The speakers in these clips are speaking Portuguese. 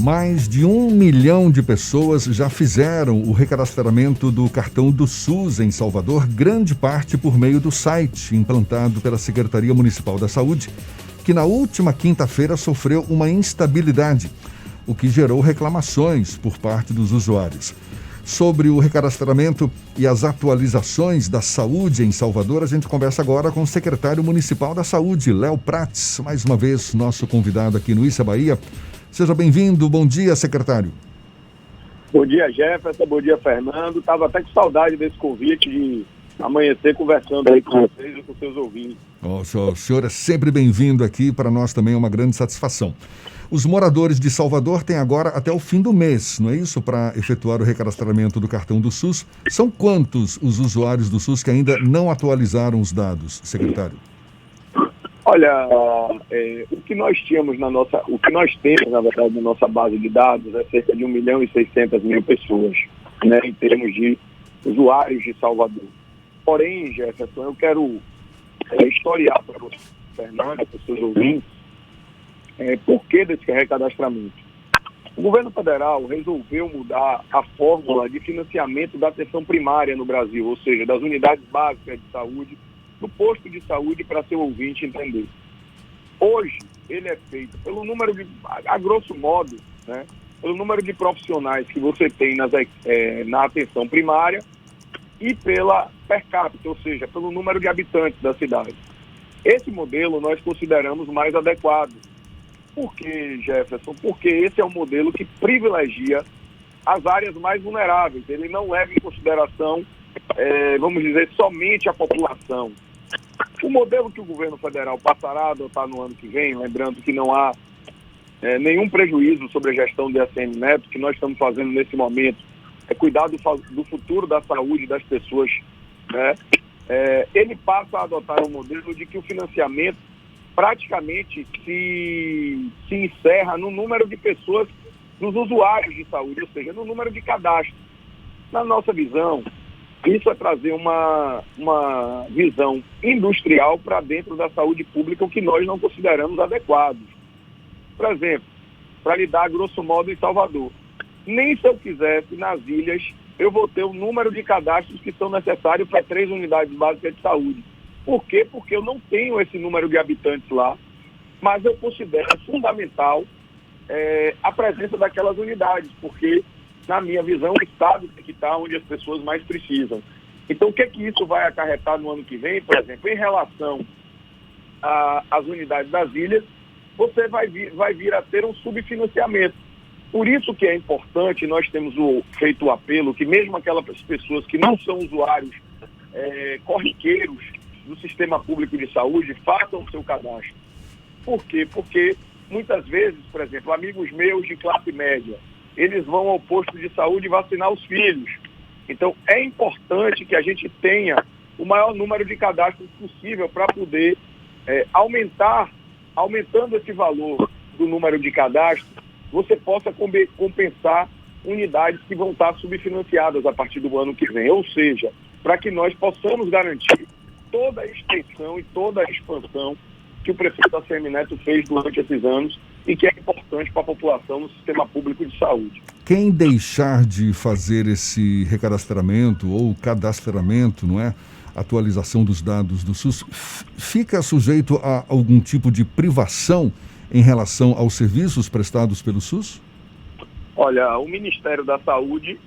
Mais de 1 milhão de pessoas já fizeram o recadastramento do cartão do SUS em Salvador, grande parte por meio do site implantado pela Secretaria Municipal da Saúde, que na última quinta-feira sofreu uma instabilidade, o que gerou reclamações por parte dos usuários. Sobre o recadastramento e as atualizações da saúde em Salvador, a gente conversa agora com o secretário municipal da Saúde, Léo Prats, mais uma vez nosso convidado aqui no Issa Bahia. Seja bem-vindo, bom dia, secretário. Bom dia, Jefferson, bom dia, Fernando. Estava até com saudade desse convite de amanhecer conversando aí com vocês e com seus ouvintes. O senhor é sempre bem-vindo aqui, para nós também é uma grande satisfação. Os moradores de Salvador têm agora até o fim do mês, não é isso? Para efetuar o recadastramento do cartão do SUS. São quantos os usuários do SUS que ainda não atualizaram os dados, secretário? Olha, o que nós temos na verdade, na nossa base de dados é cerca de 1.600.000 pessoas, né, em termos de usuários de Salvador. Porém, Jefferson, eu quero historiar para você, Fernando, para os seus ouvintes, por que desse recadastramento. O governo federal resolveu mudar a fórmula de financiamento da atenção primária no Brasil, ou seja, das unidades básicas de saúde, do posto de saúde, para seu ouvinte entender. Hoje, ele é feito pelo número de, a grosso modo, né, pelo número de profissionais que você tem na atenção primária e pela per capita, ou seja, pelo número de habitantes da cidade. Esse modelo nós consideramos mais adequado. Por quê, Jefferson? Porque esse é um modelo que privilegia as áreas mais vulneráveis. Ele não leva em consideração, vamos dizer, somente a população. O modelo que o governo federal passará a adotar no ano que vem, lembrando que não há nenhum prejuízo sobre a gestão do ACM Neto, que nós estamos fazendo nesse momento, é cuidar do futuro da saúde das pessoas, né? Ele passa a adotar um modelo de que o financiamento praticamente se encerra no número de pessoas, dos usuários de saúde, ou seja, no número de cadastros. Na nossa visão, isso é trazer uma visão industrial para dentro da saúde pública, o que nós não consideramos adequado. Por exemplo, para lhe dar grosso modo em Salvador, nem se eu quisesse nas ilhas, eu vou ter o número de cadastros que são necessários para 3 unidades básicas de saúde. Por quê? Porque eu não tenho esse número de habitantes lá, mas eu considero fundamental a presença daquelas unidades, porque, na minha visão, o Estado tem que estar onde as pessoas mais precisam. Então, o que isso vai acarretar no ano que vem, por exemplo, em relação às unidades das ilhas, você vai vir a ter um subfinanciamento. Por isso que é importante, nós temos feito o apelo, que mesmo aquelas pessoas que não são usuários corriqueiros do sistema público de saúde, façam o seu cadastro. Por quê? Porque muitas vezes, por exemplo, amigos meus de classe média, eles vão ao posto de saúde vacinar os filhos. Então, é importante que a gente tenha o maior número de cadastros possível para poder aumentando esse valor do número de cadastros, você possa compensar unidades que vão estar subfinanciadas a partir do ano que vem. Ou seja, para que nós possamos garantir toda a extensão e toda a expansão que o prefeito ACM Neto fez durante esses anos e que é importante para a população no sistema público de saúde. Quem deixar de fazer esse recadastramento ou cadastramento, não é? Atualização dos dados do SUS, fica sujeito a algum tipo de privação em relação aos serviços prestados pelo SUS? Olha, o Ministério da Saúde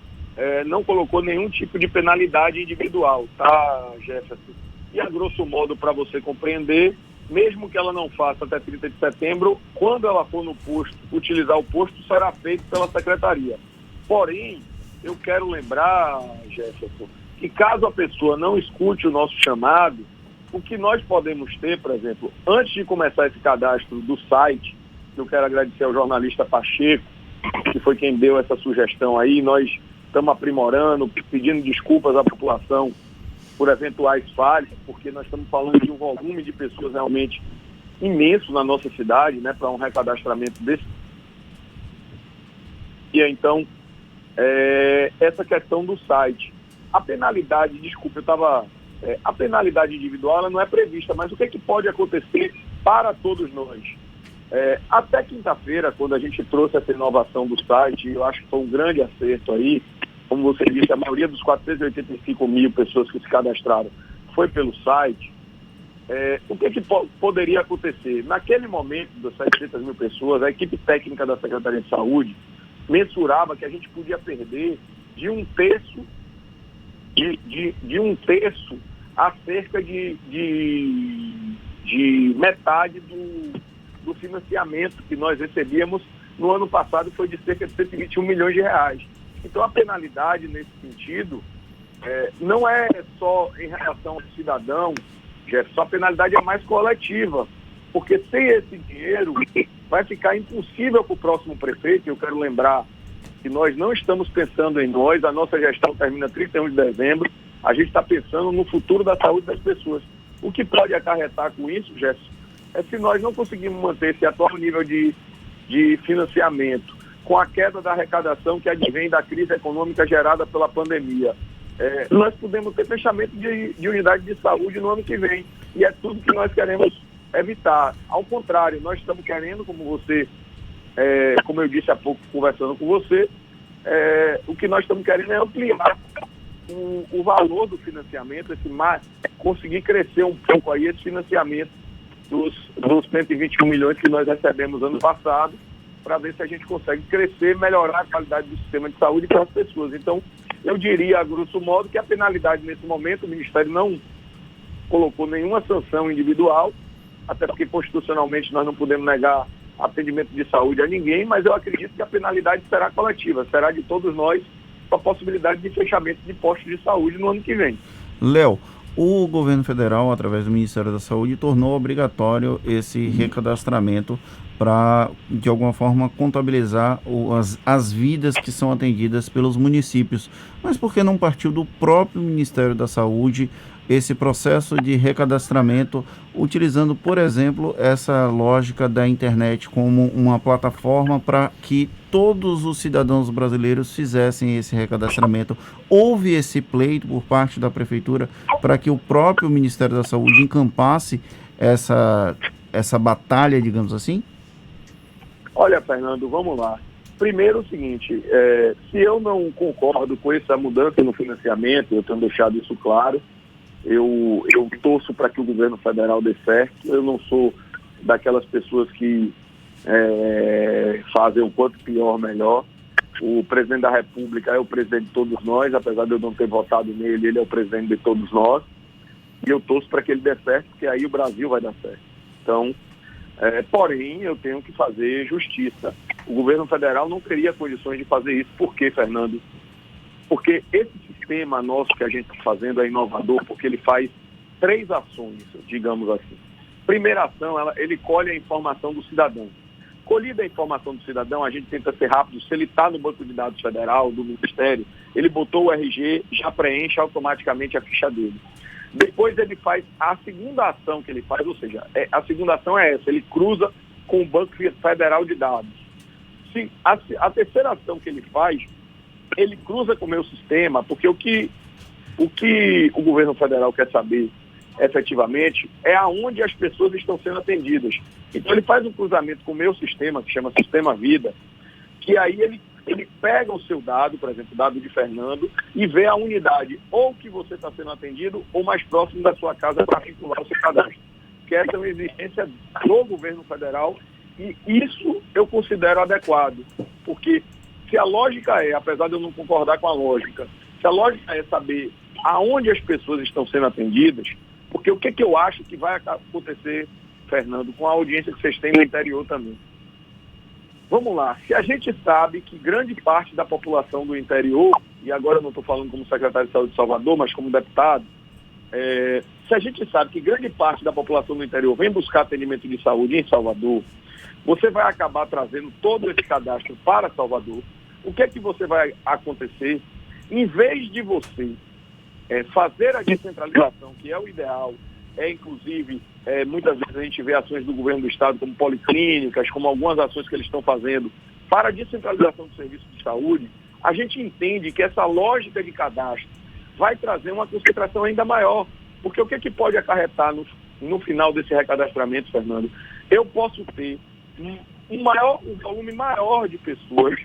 não colocou nenhum tipo de penalidade individual, tá, Jefferson? E a grosso modo, para você compreender, mesmo que ela não faça até 30 de setembro, quando ela for no posto, utilizar o posto, será feito pela secretaria. Porém, eu quero lembrar, Jefferson, que caso a pessoa não escute o nosso chamado, o que nós podemos ter, por exemplo, antes de começar esse cadastro do site, eu quero agradecer ao jornalista Pacheco, que foi quem deu essa sugestão aí, nós estamos aprimorando, pedindo desculpas à população por eventuais falhas, porque nós estamos falando de um volume de pessoas realmente imenso na nossa cidade, né, para um recadastramento desse. E então, essa questão do site. A penalidade, desculpa, a penalidade individual ela não é prevista, mas o que pode acontecer para todos nós? Até quinta-feira, quando a gente trouxe essa inovação do site, eu acho que foi um grande acerto aí. Como você disse, a maioria dos 485 mil pessoas que se cadastraram foi pelo site. O que poderia acontecer? Naquele momento, das 700 mil pessoas, a equipe técnica da Secretaria de Saúde mensurava que a gente podia perder de um terço a cerca de metade do financiamento que nós recebíamos no ano passado, foi de cerca de 121 milhões de reais. Então a penalidade nesse sentido não é só em relação ao cidadão, Jefferson, a penalidade é mais coletiva, porque sem esse dinheiro vai ficar impossível para o próximo prefeito. Eu quero lembrar que nós não estamos pensando em nós, a nossa gestão termina 31 de dezembro, a gente está pensando no futuro da saúde das pessoas. O que pode acarretar com isso, Jefferson, é se nós não conseguirmos manter esse atual nível de financiamento, com a queda da arrecadação que advém da crise econômica gerada pela pandemia. Nós podemos ter fechamento de unidade de saúde no ano que vem, e é tudo que nós queremos evitar. Ao contrário, nós estamos querendo, como eu disse há pouco conversando com você, o que nós estamos querendo é ampliar o valor do financiamento, conseguir crescer um pouco aí esse financiamento dos 121 milhões que nós recebemos ano passado, para ver se a gente consegue crescer, melhorar a qualidade do sistema de saúde para as pessoas. Então, eu diria, a grosso modo, que a penalidade nesse momento, o Ministério não colocou nenhuma sanção individual, até porque constitucionalmente nós não podemos negar atendimento de saúde a ninguém, mas eu acredito que a penalidade será coletiva, será de todos nós, com a possibilidade de fechamento de postos de saúde no ano que vem. Léo, o governo federal, através do Ministério da Saúde, tornou obrigatório esse recadastramento para, de alguma forma, contabilizar as vidas que são atendidas pelos municípios. Mas por que não partiu do próprio Ministério da Saúde esse processo de recadastramento, utilizando, por exemplo, essa lógica da internet como uma plataforma para que todos os cidadãos brasileiros fizessem esse recadastramento? Houve esse pleito por parte da Prefeitura para que o próprio Ministério da Saúde encampasse essa batalha, digamos assim? Olha, Fernando, vamos lá. Primeiro, o seguinte, se eu não concordo com essa mudança no financiamento, eu tenho deixado isso claro, eu torço para que o governo federal dê certo. Eu não sou daquelas pessoas que fazem o quanto pior, melhor. O presidente da República é o presidente de todos nós, apesar de eu não ter votado nele, ele é o presidente de todos nós. E eu torço para que ele dê certo, porque aí o Brasil vai dar certo. Então, porém, eu tenho que fazer justiça. O governo federal não teria condições de fazer isso. Por quê, Fernando? Porque esse sistema nosso que a gente está fazendo é inovador, porque ele faz 3 ações, digamos assim. Primeira ação, ele colhe a informação do cidadão. Colhida a informação do cidadão, a gente tenta ser rápido. Se ele está no banco de dados federal, do Ministério, ele botou o RG, já preenche automaticamente a ficha dele. Depois ele faz a segunda ação que ele faz, ou seja, a segunda ação é essa, ele cruza com o Banco Federal de Dados. A terceira ação que ele faz, ele cruza com o meu sistema, porque o que o governo federal quer saber efetivamente é aonde as pessoas estão sendo atendidas. Então ele faz um cruzamento com o meu sistema, que chama Sistema Vida, que aí ele pega o seu dado, por exemplo, o dado de Fernando, e vê a unidade ou que você está sendo atendido ou mais próximo da sua casa para vincular o seu cadastro. Que essa é uma exigência do governo federal, e isso eu considero adequado, porque se a lógica apesar de eu não concordar com a lógica, se a lógica é saber aonde as pessoas estão sendo atendidas, porque o que eu acho que vai acontecer, Fernando, com a audiência que vocês têm no interior também. Vamos lá, se a gente sabe que grande parte da população do interior, e agora eu não estou falando como secretário de Saúde de Salvador, mas como deputado, se a gente sabe que grande parte da população do interior vem buscar atendimento de saúde em Salvador, você vai acabar trazendo todo esse cadastro para Salvador. O que é que você vai acontecer? Em vez de você fazer a descentralização, que é o ideal, inclusive, muitas vezes a gente vê ações do governo do estado, como policlínicas, como algumas ações que eles estão fazendo para a descentralização do serviço de saúde, a gente entende que essa lógica de cadastro vai trazer uma concentração ainda maior. Porque o que pode acarretar no final desse recadastramento, Fernando? Eu posso ter um volume maior de pessoas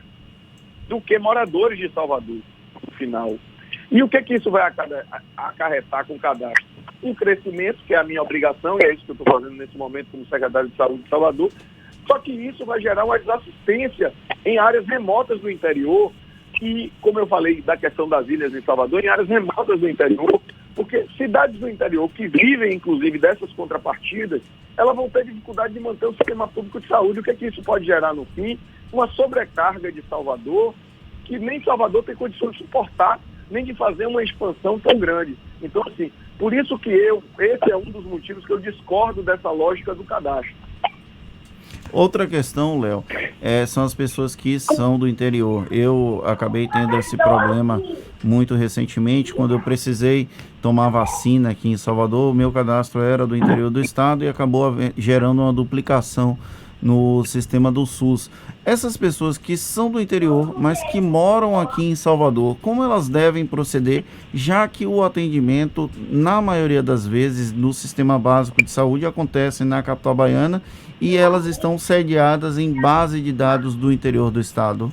do que moradores de Salvador, no final. E o que isso vai acarretar com o cadastro? Um crescimento, que é a minha obrigação, e é isso que eu estou fazendo nesse momento como secretário de Saúde de Salvador, só que isso vai gerar uma desassistência em áreas remotas do interior, e, como eu falei da questão das ilhas em Salvador, em áreas remotas do interior, porque cidades do interior que vivem, inclusive, dessas contrapartidas, elas vão ter dificuldade de manter o sistema público de saúde. O que isso pode gerar, no fim? Uma sobrecarga de Salvador, que nem Salvador tem condições de suportar, nem de fazer uma expansão tão grande. Então, assim, por isso que esse é um dos motivos que eu discordo dessa lógica do cadastro. Outra questão, Léo, são as pessoas que são do interior. Eu acabei tendo esse problema muito recentemente, quando eu precisei tomar vacina aqui em Salvador. O meu cadastro era do interior do estado e acabou gerando uma duplicação no sistema do SUS. Essas pessoas que são do interior, mas que moram aqui em Salvador, como elas devem proceder, já que o atendimento, na maioria das vezes, no Sistema Básico de Saúde acontece na capital baiana e elas estão sediadas em base de dados do interior do estado?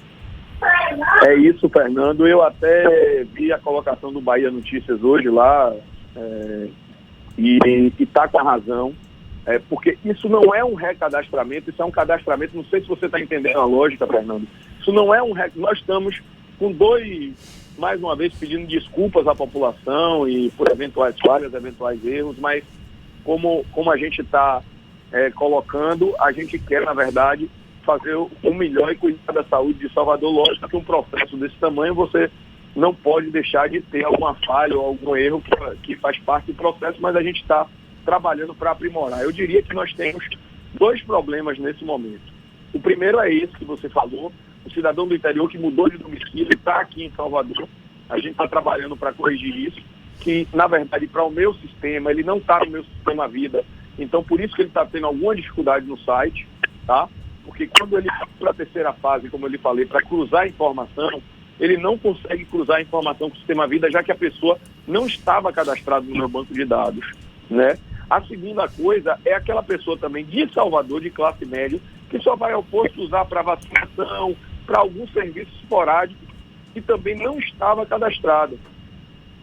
É isso, Fernando. Eu até vi a colocação do Bahia Notícias hoje lá, e está com a razão. Porque isso não é um recadastramento, isso é um cadastramento. Não sei se você está entendendo a lógica, Fernando. Isso não é nós estamos com mais uma vez, pedindo desculpas à população e por eventuais falhas, eventuais erros, mas como a gente está colocando, a gente quer, na verdade, fazer o melhor e cuidar da saúde de Salvador. Lógico que um processo desse tamanho, você não pode deixar de ter alguma falha ou algum erro que faz parte do processo, mas a gente está trabalhando para aprimorar. Eu diria que nós temos dois problemas nesse momento. O primeiro é esse que você falou, o cidadão do interior que mudou de domicílio e está aqui em Salvador. A gente está trabalhando para corrigir isso, que, na verdade, para o meu sistema, ele não está no meu sistema vida. Então, por isso que ele está tendo alguma dificuldade no site, tá? Porque quando ele vai para a terceira fase, como eu lhe falei, para cruzar a informação, ele não consegue cruzar a informação com o sistema vida, já que a pessoa não estava cadastrada no meu banco de dados, né? A segunda coisa é aquela pessoa também de Salvador, de classe média, que só vai ao posto usar para vacinação, para alguns serviços esporádicos, que também não estava cadastrada.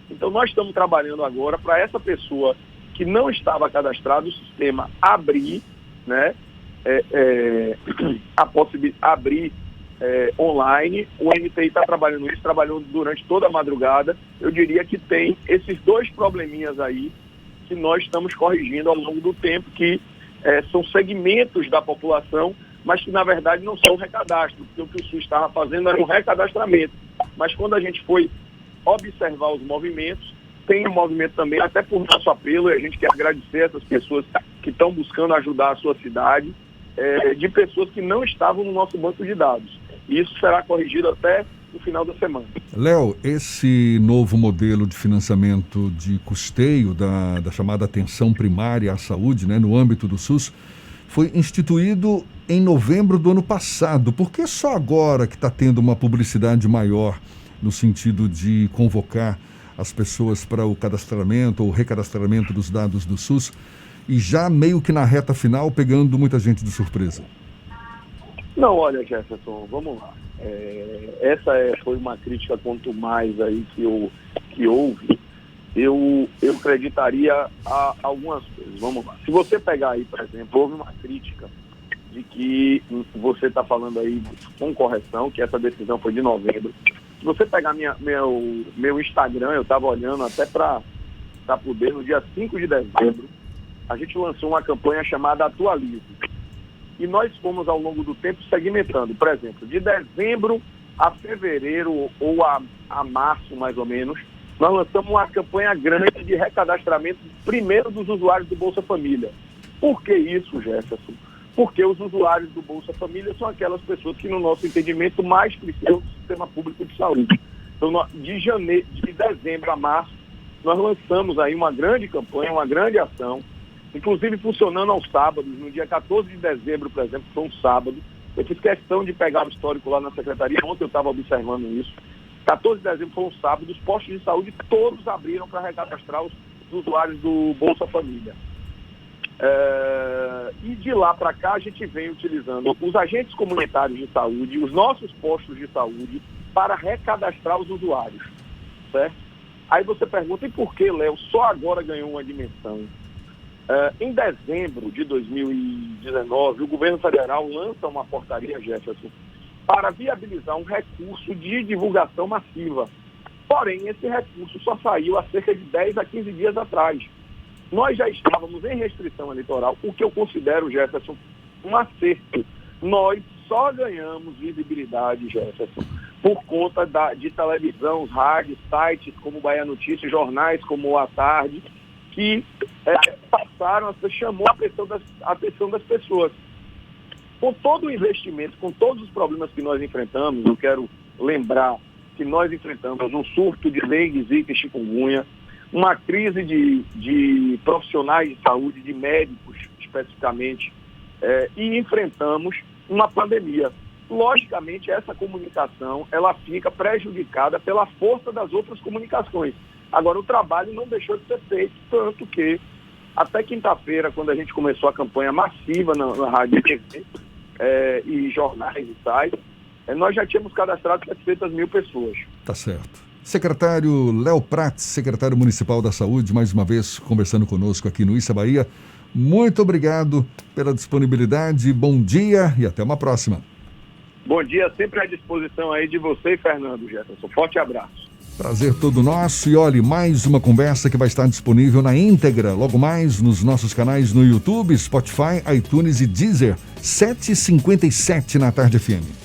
Então, nós estamos trabalhando agora para essa pessoa que não estava cadastrada, o sistema abrir, né, abrir online. O NTI está trabalhando isso, trabalhou durante toda a madrugada. Eu diria que tem esses dois probleminhas aí, que nós estamos corrigindo ao longo do tempo, que são segmentos da população, mas que, na verdade, não são recadastro, porque o que o SUS estava fazendo era um recadastramento. Mas quando a gente foi observar os movimentos, tem um movimento também, até por nosso apelo, e a gente quer agradecer essas pessoas que estão buscando ajudar a sua cidade, de pessoas que não estavam no nosso banco de dados. E isso será corrigido até no final da semana. Léo, esse novo modelo de financiamento de custeio da chamada atenção primária à saúde, né, no âmbito do SUS, foi instituído em novembro do ano passado. Por que só agora que está tendo uma publicidade maior no sentido de convocar as pessoas para o cadastramento ou recadastramento dos dados do SUS e já meio que na reta final pegando muita gente de surpresa? Não, olha, Jefferson, vamos lá. Essa foi uma crítica, quanto mais aí que houve, eu acreditaria a algumas coisas. Vamos lá. Se você pegar aí, por exemplo, houve uma crítica de que você está falando aí com correção, que essa decisão foi de novembro. Se você pegar meu Instagram, eu estava olhando até para poder, no dia 5 de dezembro, a gente lançou uma campanha chamada Atualize. E nós fomos, ao longo do tempo, segmentando. Por exemplo, de dezembro a fevereiro ou a março, mais ou menos, nós lançamos uma campanha grande de recadastramento, primeiro dos usuários do Bolsa Família. Por que isso, Jefferson? Porque os usuários do Bolsa Família são aquelas pessoas que, no nosso entendimento, mais precisam do sistema público de saúde. Então, de dezembro a março, nós lançamos aí uma grande campanha, uma grande ação, inclusive funcionando aos sábados. No dia 14 de dezembro, por exemplo, foi um sábado. Eu fiz questão de pegar o histórico lá na secretaria, ontem eu estava observando isso. 14 de dezembro foi um sábado, os postos de saúde todos abriram para recadastrar os usuários do Bolsa Família. E de lá para cá a gente vem utilizando os agentes comunitários de saúde, os nossos postos de saúde, para recadastrar os usuários, certo? Aí você pergunta, e por que, Léo, só agora ganhou uma dimensão? Em dezembro de 2019, o governo federal lança uma portaria, Jefferson, para viabilizar um recurso de divulgação massiva. Porém, esse recurso só saiu há cerca de 10 a 15 dias atrás. Nós já estávamos em restrição eleitoral, o que eu considero, Jefferson, um acerto. Nós só ganhamos visibilidade, Jefferson, por conta de televisão, rádios, sites como Bahia Notícias, jornais como o À Tarde, que chamou a atenção das pessoas. Com todo o investimento, com todos os problemas que nós enfrentamos, eu quero lembrar que nós enfrentamos um surto de dengue, zika e chikungunya, uma crise de profissionais de saúde, de médicos especificamente, e enfrentamos uma pandemia. Logicamente, essa comunicação ela fica prejudicada pela força das outras comunicações. Agora, o trabalho não deixou de ser feito, tanto que até quinta-feira, quando a gente começou a campanha massiva na rádio e TV, e jornais e sites, nós já tínhamos cadastrado 700 mil pessoas. Tá certo. Secretário Léo Prats, secretário municipal da Saúde, mais uma vez conversando conosco aqui no Issa Bahia. Muito obrigado pela disponibilidade, bom dia e até uma próxima. Bom dia, sempre à disposição aí de você e Fernando, Jefferson. Forte abraço. Prazer todo nosso e olhe, mais uma conversa que vai estar disponível na íntegra, logo mais nos nossos canais no YouTube, Spotify, iTunes e Deezer, 7h57 na Tarde FM.